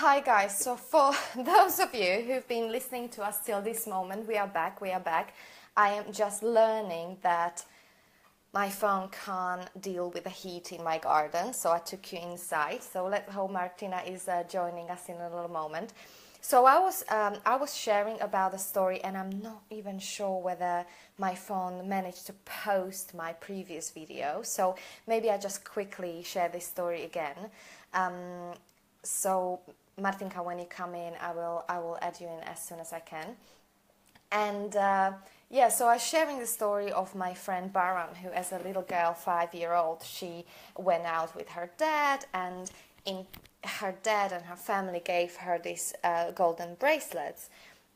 Hi guys, so for those of you who've been listening to us till this moment, we are back. I am just learning that my phone can't deal with the heat in my garden, so I took you inside. So let's hope Martina is joining us in a little moment. So I was sharing about the story, and I'm not even sure whether my phone managed to post my previous video. So maybe I just quickly share this story again. So Martinka, when you come in, I will add you in as soon as I can. And yeah, so I was sharing the story of my friend Baran, who as a little girl, 5-year-old, she went out with her dad, and her dad and her family gave her these golden bracelets,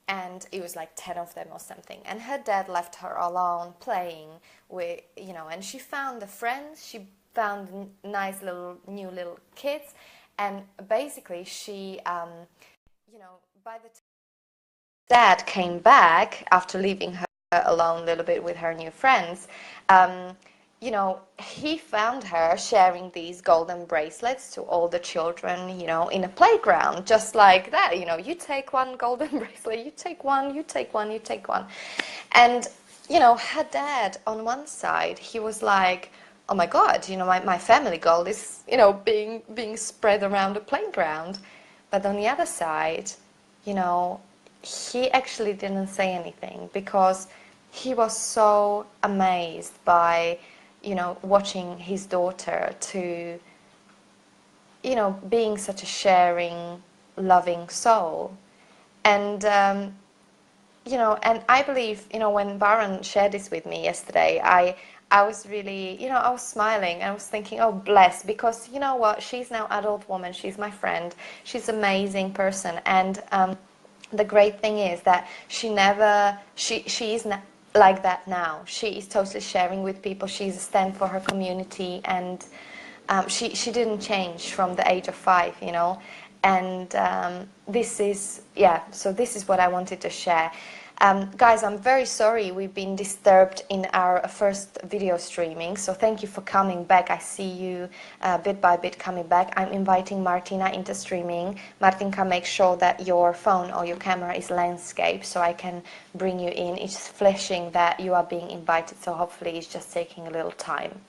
and it was like 10 of them or something. And her dad left her alone playing with, and she found the friends, she found nice new little kids, and basically she, by the time dad came back after leaving her alone a little bit with her new friends, he found her sharing these golden bracelets to all the children, in a playground, just like that. You take one golden bracelet, you take one, you take one, you take one. And, her dad, on one side, he was like, oh my God, my family gold is, being spread around the playground. But on the other side, he actually didn't say anything because he was so amazed by, watching his daughter to, being such a sharing, loving soul. And, and I believe, when Baran shared this with me yesterday, I was really, I was smiling and I was thinking, oh, bless, because you know what, she's now adult woman, she's my friend, she's an amazing person. And the great thing is that she is like that now. She is totally sharing with people. She's a stand for her community, and she didn't change from the age of 5, And so this is what I wanted to share. Guys, I'm very sorry we've been disturbed in our first video streaming, so thank you for coming back. I see you bit by bit coming back. I'm inviting Martina into streaming. Martinka, make sure that your phone or your camera is landscape so I can bring you in. It's flashing that you are being invited, so hopefully it's just taking a little time.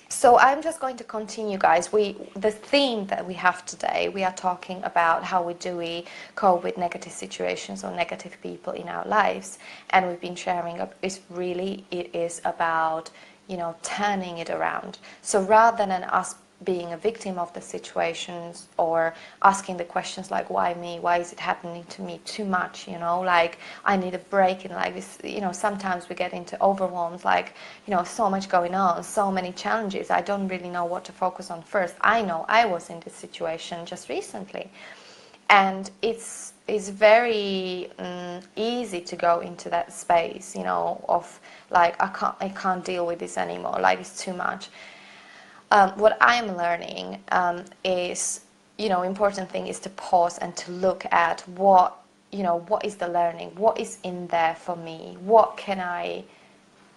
So I'm just going to continue, guys. The theme that we have today, we are talking about how we cope with negative situations or negative people in our lives, and we've been sharing it is about turning it around. So rather than us being a victim of the situations or asking the questions like, why me, why is it happening to me too much, like I need a break in life. Sometimes we get into overwhelms, like so much going on, so many challenges, I don't really know what to focus on first. I know I was in this situation just recently, and it's very easy to go into that space of like I can't deal with this anymore, like it's too much. What I'm learning is, important thing is to pause and to look at what is the learning, what is in there for me, what can I,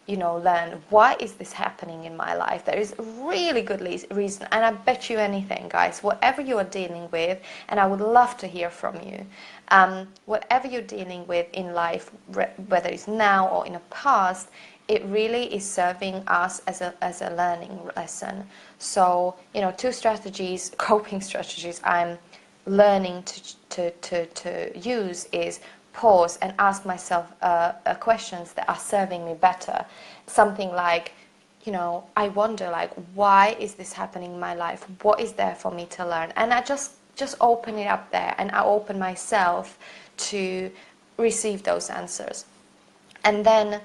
learn, why is this happening in my life? There is a really good reason, and I bet you anything, guys, whatever you are dealing with, and I would love to hear from you, whatever you're dealing with in life, whether it's now or in the past, it really is serving us as a learning lesson. So, 2 strategies, coping strategies I'm learning to use is pause and ask myself questions that are serving me better. Something like, I wonder, like, why is this happening in my life? What is there for me to learn? And I just open it up there, and I open myself to receive those answers. And then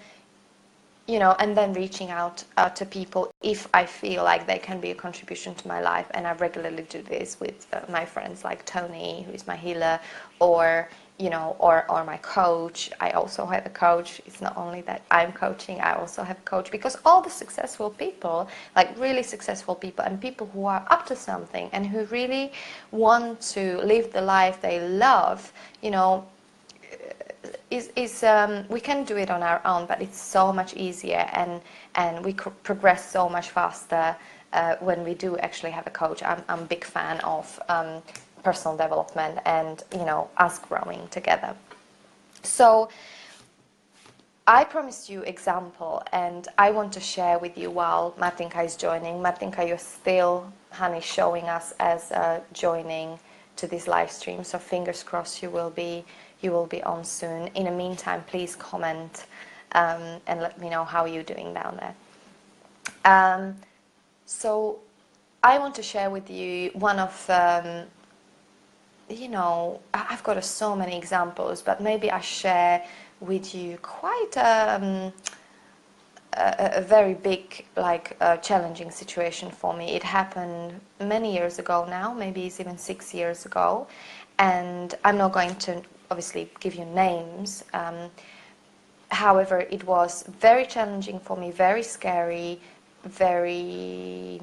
and then reaching out to people if I feel like they can be a contribution to my life. And I regularly do this with my friends like Tony, who is my healer, or or my coach. I also have a coach. It's not only that I'm coaching, I also have a coach, because all the successful people, like really successful people and people who are up to something and who really want to live the life they love, we can do it on our own, but it's so much easier, and we progress so much faster when we do actually have a coach. I'm a big fan of personal development and, us growing together. So I promised you example, and I want to share with you while Martinka is joining. Martinka, you're still, honey, showing us as joining to this live stream. So fingers crossed you will be on soon. In the meantime, please comment and let me know how you're doing down there. So I want to share with you one of, I've got so many examples, but maybe I share with you quite a very big, challenging situation for me. It happened many years ago now, maybe it's even 6 years ago, and I'm not going to obviously give you names. However, it was very challenging for me, very scary, very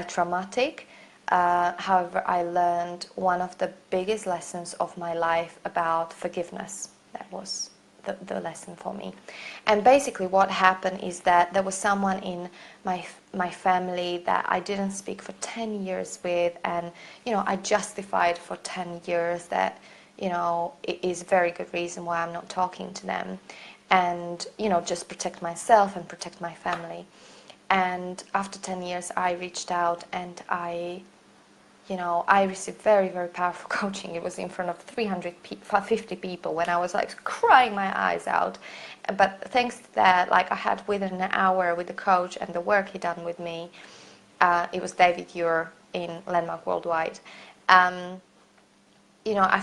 traumatic. However, I learned one of the biggest lessons of my life about forgiveness. That was the lesson for me. And basically what happened is that there was someone in my family that I didn't speak for 10 years with, and I justified for 10 years that it is a very good reason why I'm not talking to them, and just protect myself and protect my family. And after 10 years I reached out, and I received very, very powerful coaching. It was in front of 350 people when I was crying my eyes out. But thanks to that, I had within an hour with the coach and the work he done with me, it was David Ure in Landmark Worldwide.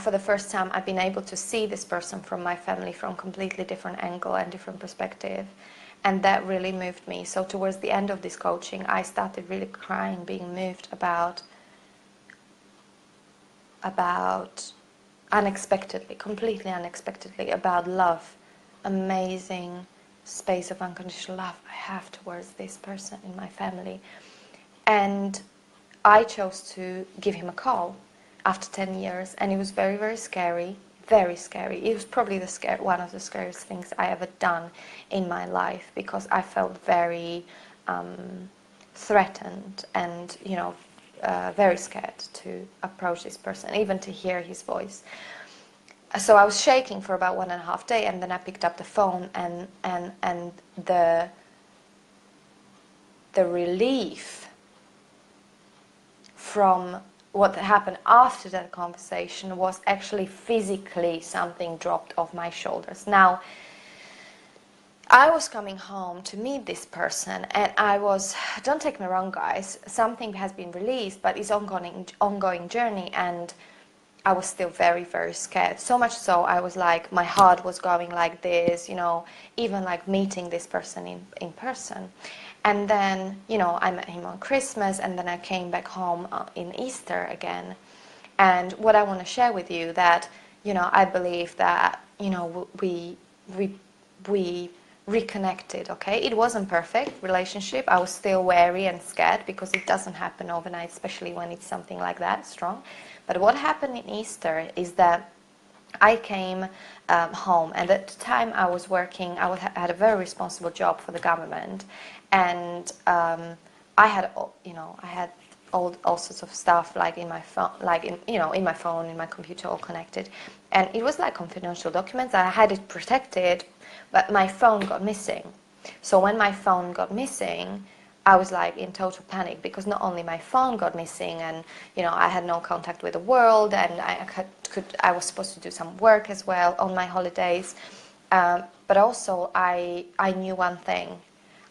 For the first time, I've been able to see this person from my family from completely different angle and different perspective. And that really moved me. So towards the end of this coaching, I started really crying, being moved about unexpectedly, completely unexpectedly, about love, amazing space of unconditional love I have towards this person in my family. And I chose to give him a call after 10 years, and it was very, very scary, very scary. It was probably one of the scariest things I ever done in my life, because I felt very threatened and, very scared to approach this person, even to hear his voice. So I was shaking for about 1.5 days, and then I picked up the phone, and the relief from what happened after that conversation was actually physically something dropped off my shoulders. Now, I was coming home to meet this person, and don't take me wrong guys, something has been released, but it's ongoing journey, and I was still very, very scared. So much so, I was my heart was going like this, even meeting this person in person. And then, I met him on Christmas, and then I came back home in Easter again. And what I want to share with you that, I believe that, we reconnected, okay? It wasn't perfect relationship. I was still wary and scared, because it doesn't happen overnight, especially when it's something like that strong. But what happened in Easter is that I came home, and at the time I was working, had a very responsible job for the government, and I had all sorts of stuff in my phone, in my phone, in my computer, all connected, and it was confidential documents. I had it protected, but my phone got missing. So when my phone got missing, I was in total panic, because not only my phone got missing, and I had no contact with the world, and I was supposed to do some work as well on my holidays, but also I knew one thing.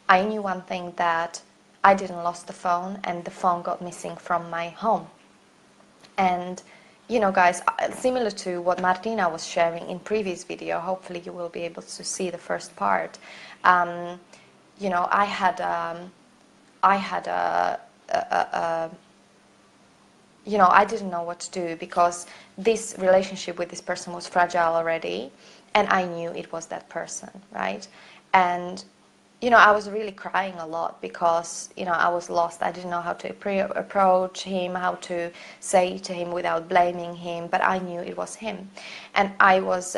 I knew one thing, that I didn't lost the phone, and the phone got missing from my home. And guys, similar to what Martina was sharing in previous video, hopefully you will be able to see the first part. I didn't know what to do, because this relationship with this person was fragile already, and I knew it was that person, right? And I was really crying a lot, because I was lost. I didn't know how to approach him, how to say to him without blaming him, but I knew it was him. And I was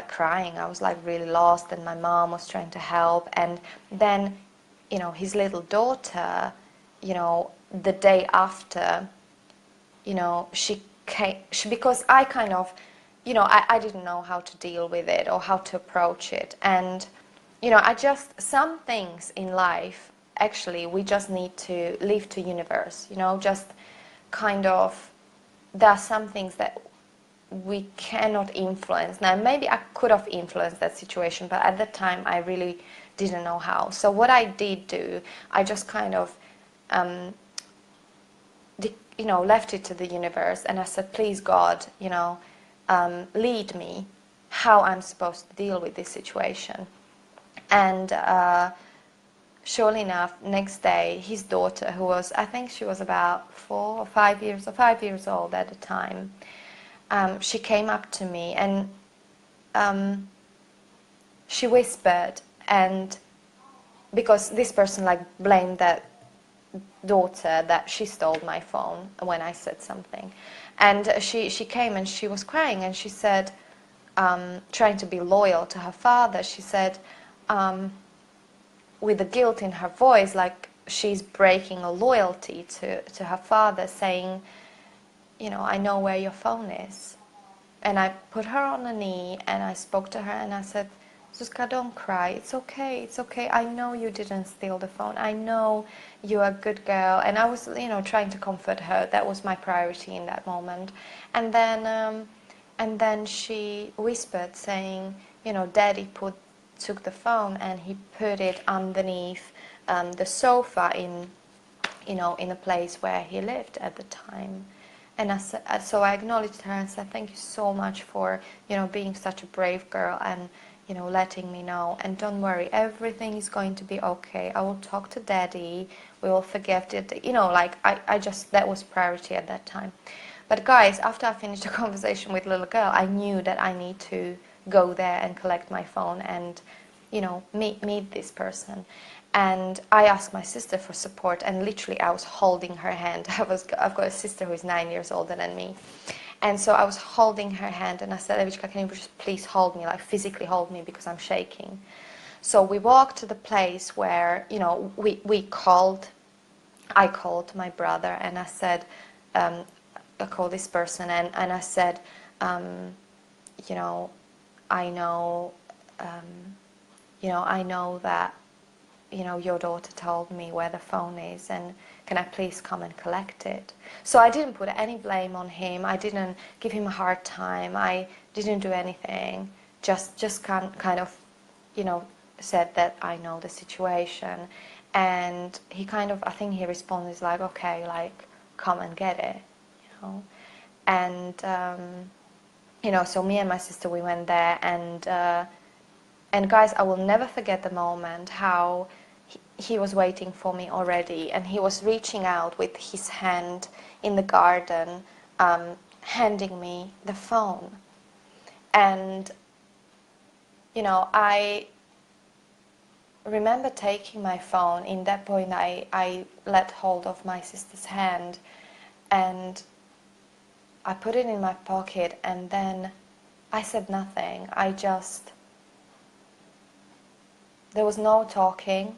crying. I was really lost, and my mom was trying to help. And then his little daughter, the day after, she came, because I kind of, I didn't know how to deal with it or how to approach it. And, some things in life, actually, we just need to leave to universe, just kind of, there are some things that we cannot influence. Now, maybe I could have influenced that situation, but at that time, I really didn't know how. So what I did do, I just kind of, left it to the universe, and I said, please God, lead me how I'm supposed to deal with this situation. And surely enough, next day, his daughter, who was, I think she was about 5 years old at the time, she came up to me, and she whispered, and because this person blamed that daughter that she stole my phone when I said something. And she came and she was crying, and she said, trying to be loyal to her father, she said, with the guilt in her voice, like she's breaking a loyalty to her father, saying, I know where your phone is. And I put her on a knee and I spoke to her and I said, Zuzka, don't cry. It's okay. It's okay. I know you didn't steal the phone. I know you're a good girl. And I was, trying to comfort her. That was my priority in that moment. And then she whispered, saying, Daddy took the phone and he put it underneath the sofa in a place where he lived at the time. And so I acknowledged her and said, thank you so much for, being such a brave girl and, letting me know. And don't worry, everything is going to be okay. I will talk to Daddy. We will forgive it. That was priority at that time. But guys, after I finished the conversation with little girl, I knew that I need to go there and collect my phone and, meet this person. And I asked my sister for support, and literally I was holding her hand. I've got a sister who is 9 years older than me. And so I was holding her hand, and I said, Evichka, can you just please hold me, physically hold me, because I'm shaking. So we walked to the place where, I called my brother, and I said, I called this person, and I said, I know, I know that, your daughter told me where the phone is, and can I please come and collect it? So I didn't put any blame on him. I didn't give him a hard time. I didn't do anything. Just kind of, said that I know the situation. And he kind of, I think he responded okay, come and get it, And, so me and my sister, we went there, and guys, I will never forget the moment how he was waiting for me already, and he was reaching out with his hand in the garden, handing me the phone. And, I remember taking my phone. In that point, I let hold of my sister's hand, and I put it in my pocket, and then I said nothing. There was no talking.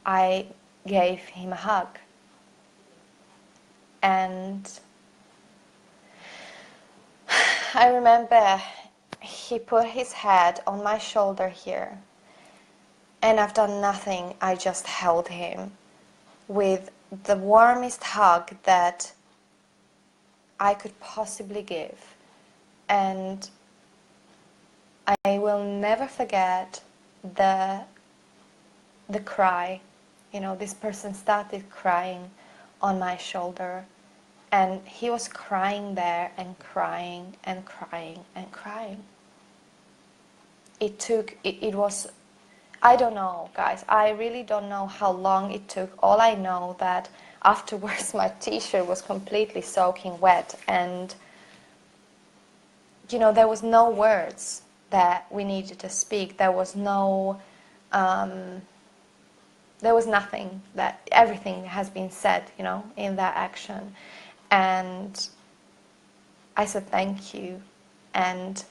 I gave him a hug. And I remember he put his head on my shoulder here. And I've done nothing. I just held him with the warmest hug that I could possibly give. And I will never forget the cry. This person started crying on my shoulder, and he was crying there and crying and crying and crying. It was, I don't know, guys, I really don't know how long it took. All I know that afterwards my t-shirt was completely soaking wet, and there was no words that we needed to speak. There was nothing. That everything has been said, in that action. And I said thank you. And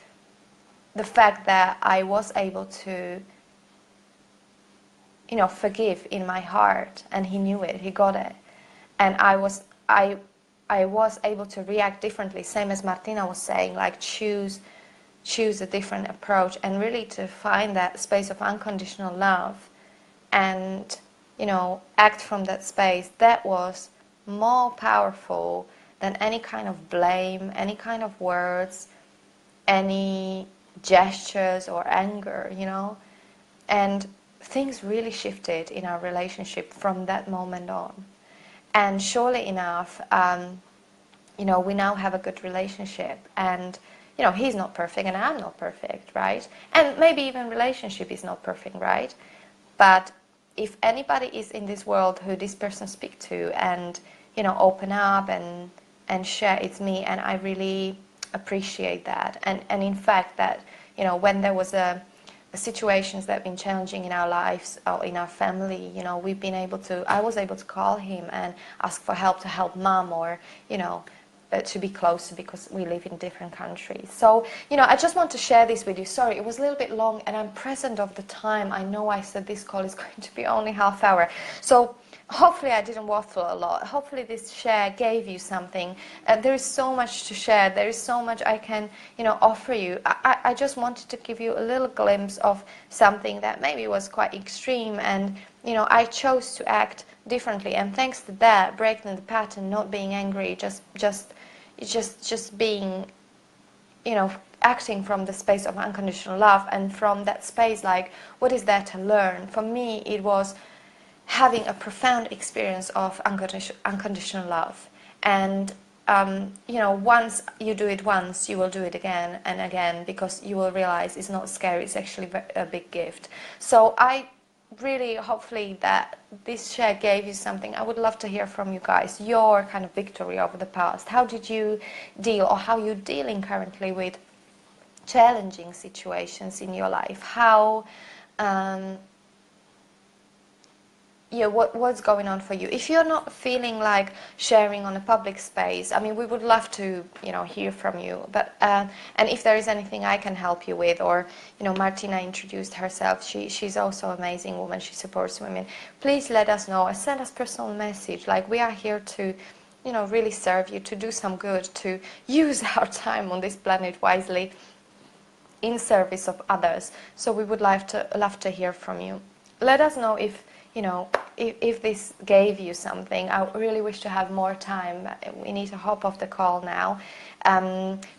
the fact that I was able to forgive in my heart, and he knew it, he got it. And I was able to react differently, same as Martina was saying, like choose a different approach, and really to find that space of unconditional love, and act from that space. That was more powerful than any kind of blame, any kind of words, any gestures or anger, and things really shifted in our relationship from that moment on. And surely enough, we now have a good relationship, and he's not perfect and I'm not perfect, right? And maybe even relationship is not perfect, right? But if anybody is in this world who this person speak to and open up and share, it's me. And I really appreciate that. And in fact that when there was a situations that have been challenging in our lives or in our family, I was able to call him and ask for help to help mom, or to be closer, because we live in different countries. So I just want to share this with you. Sorry, it was a little bit long, and I'm present of the time. I know I said this call is going to be only half hour, so hopefully I didn't waffle a lot. Hopefully this share gave you something. There is so much to share. There is so much I can offer you. I just wanted to give you a little glimpse of something that maybe was quite extreme, and I chose to act differently. And thanks to that, breaking the pattern, not being angry, just being, acting from the space of unconditional love, and from that space, like, what is there to learn? For me, it was having a profound experience of unconditional love. And, once you do it once, you will do it again and again, because you will realize it's not scary, it's actually a big gift. So I really, hopefully that this share gave you something. I would love to hear from you guys, your kind of victory over the past. How did you deal, or how you're dealing currently with challenging situations in your life? How, what's going on for you? If you're not feeling like sharing on a public space, I mean, we would love to, hear from you. But and if there is anything I can help you with, or Martina introduced herself. She's also an amazing woman. She supports women. Please let us know, and send us personal message. Like, we are here to, really serve you, to do some good, to use our time on this planet wisely, in service of others. So we would love to hear from you. Let us know if this gave you something. I really wish to have more time. We need to hop off the call now.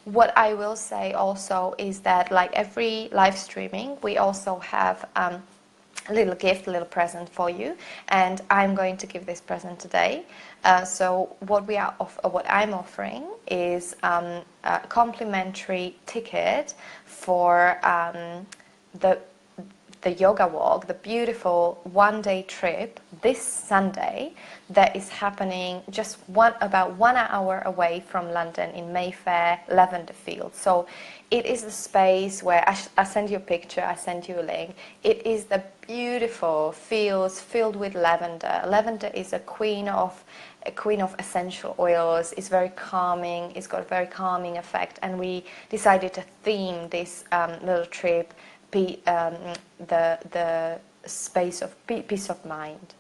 What I will say also is that, like every live streaming, we also have a little gift, a little present for you, and I'm going to give this present today. So what I'm offering is a complimentary ticket for the yoga walk, the beautiful one-day trip this Sunday that is happening just about 1 hour away from London, in Mayfair, Lavender Field. So it is a space where I send you a picture, I send you a link. It is the beautiful fields filled with lavender. Lavender is a queen of essential oils. It's very calming. It's got a very calming effect, and we decided to theme this little trip the space of peace of mind.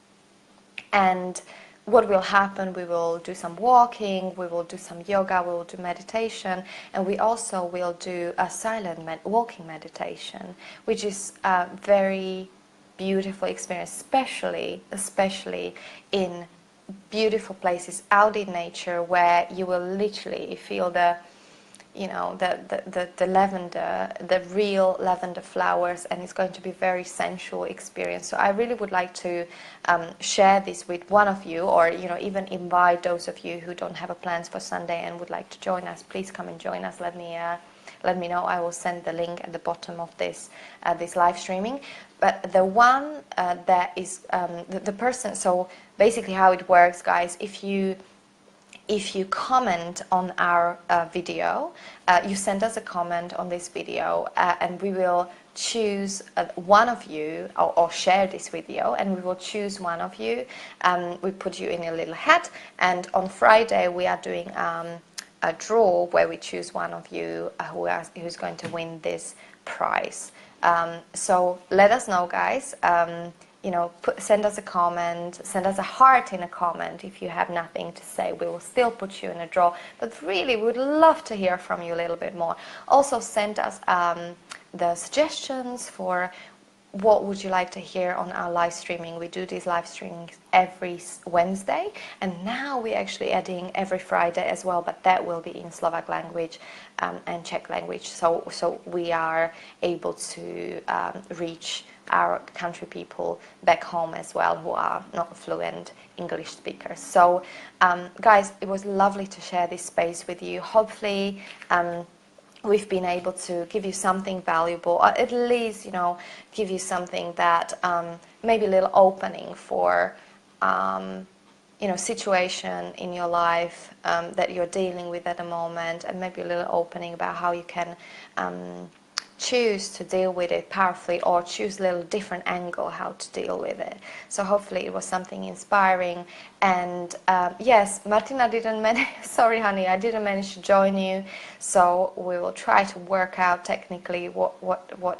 And what will happen, we will do some walking, we will do some yoga, we will do meditation, and we also will do a silent walking meditation, which is a very beautiful experience, especially in beautiful places out in nature, where you will literally feel the lavender, the real lavender flowers, and it's going to be a very sensual experience. So I really would like to share this with one of you, or even invite those of you who don't have plans for Sunday and would like to join us. Please come and join us. Let me know. I will send the link at the bottom of this live streaming. But the one that is the person. So basically, how it works, guys, if you comment on our video, you send us a comment on this video, and we will choose one of you, or share this video, and we will choose one of you. We put you in a little hat, and on Friday we are doing a draw where we choose one of you who's going to win this prize. So let us know, guys. send us a comment, send us a heart in a comment. If you have nothing to say, we will still put you in a draw. But really, we'd love to hear from you a little bit more. Also, send us the suggestions for what would you like to hear on our live streaming. We do these live streamings every Wednesday, and now we're actually adding every Friday as well, but that will be in Slovak language and Czech language, so we are able to reach our country people back home as well who are not fluent English speakers. So guys, it was lovely to share this space with you. Hopefully we've been able to give you something valuable, or at least, give you something that maybe a little opening for, situation in your life that you're dealing with at the moment, and maybe a little opening about how you can choose to deal with it powerfully, or choose a little different angle how to deal with it. So hopefully it was something inspiring. And yes, Martina didn't manage, sorry honey, I didn't manage to join you, so we will try to work out technically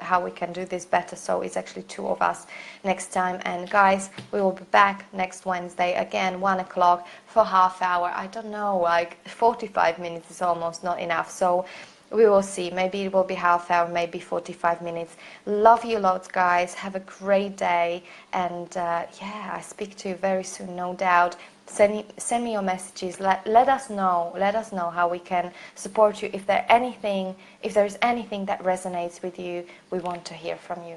how we can do this better, so it's actually 2 of us next time. And guys, we will be back next Wednesday again, 1 o'clock, for half hour. I don't know, like 45 minutes is almost not enough, so we will see. Maybe it will be half hour, maybe 45 minutes. Love you lots, guys. Have a great day. And yeah, I speak to you very soon, no doubt. Send me your messages. Let us know. Let us know how we can support you. If there's anything that resonates with you, we want to hear from you.